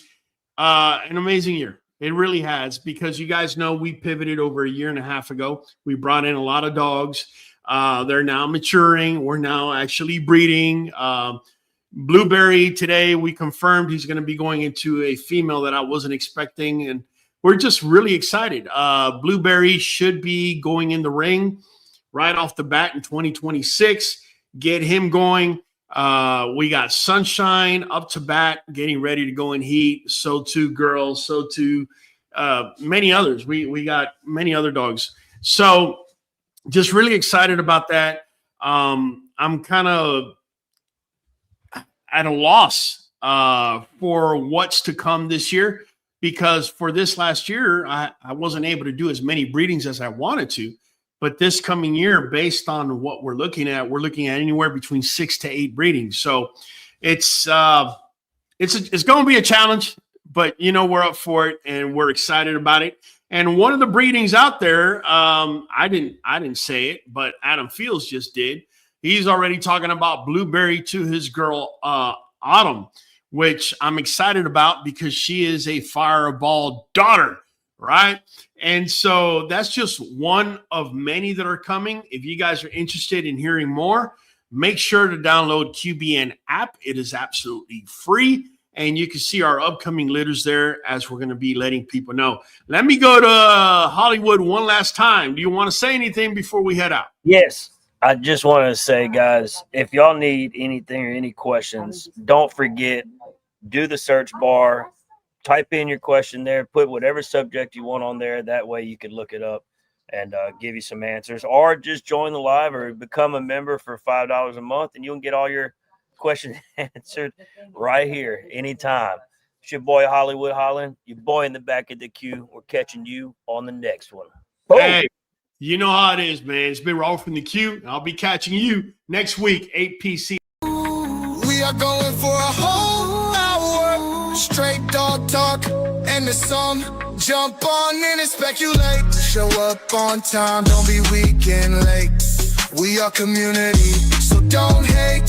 an amazing year. It really has, because you guys know we pivoted over a year and a half ago. We brought in a lot of dogs. They're now maturing. We're now actually breeding. Blueberry today, we confirmed he's going to be going into a female that I wasn't expecting, and we're just really excited. Blueberry should be going in the ring right off the bat in 2026. Get him going. We got Sunshine up to bat, getting ready to go in heat. So too girls, so too many others. We got many other dogs. So just really excited about that. I'm kind of at a loss for what's to come this year, because for this last year, I wasn't able to do as many breedings as I wanted to. But this coming year, based on what we're looking at anywhere between 6 to 8 breedings. So it's going to be a challenge, but we're up for it and we're excited about it. And one of the breedings out there, I didn't say it, but Adam Fields just did. He's already talking about Blueberry to his girl Autumn, which I'm excited about because she is a fireball daughter, right? And so that's just one of many that are coming. If you guys are interested in hearing more, make sure to download QBN app. It is absolutely free, and you can see our upcoming litters there as we're going to be letting people know. Let me go to Hollywood one last time. Do you want to say anything before we head out? Yes. I just want to say, guys, if y'all need anything or any questions, don't forget, do the search bar, type in your question there, put whatever subject you want on there. That way you can look it up and give you some answers, or just join the live or become a member for $5 a month, and you'll get all your questions answered right here anytime. It's your boy Hollywood Holland, your boy in the back of the queue. We're catching you on the next one. Boom. Hey, you know how it is, man. It's been Raul from the queue. I'll be catching you next week, 8 PC. We are going for a whole hour, straight dog talk, and the song. Jump on in and speculate. Show up on time, don't be weak and late. We are community, so don't hate.